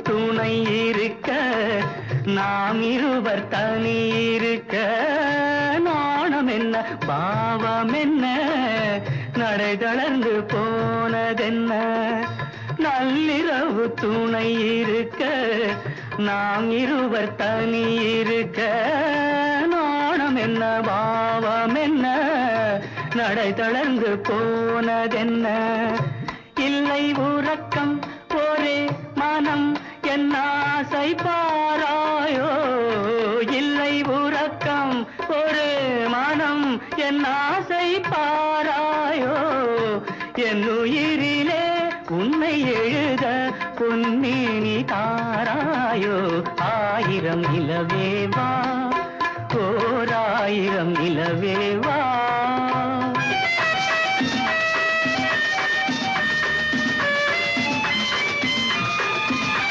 துணை இருக்க நாம் இருவர் தனி இருக்க நாணம் என்ன பாவம் என்ன நடை தளர்ந்து போனதென்ன நள்ளிரவு துணை இருக்க நாம் இருவர் தனி இருக்க நாணம் என்ன பாவம் என்ன நடை தளர்ந்து போனதென்ன இல்லை உறக்கம் ஒரே மனம் என் ஆசை பாராயோ இல்லை உறக்கம் ஒரு மனம் என் ஆசை பாராயோ என் உயிரிலே உன்னை எழுத பொன்மேனி தாராயோ ஆயிரம் நிலவேவா ஓராயிரம் நிலவேவா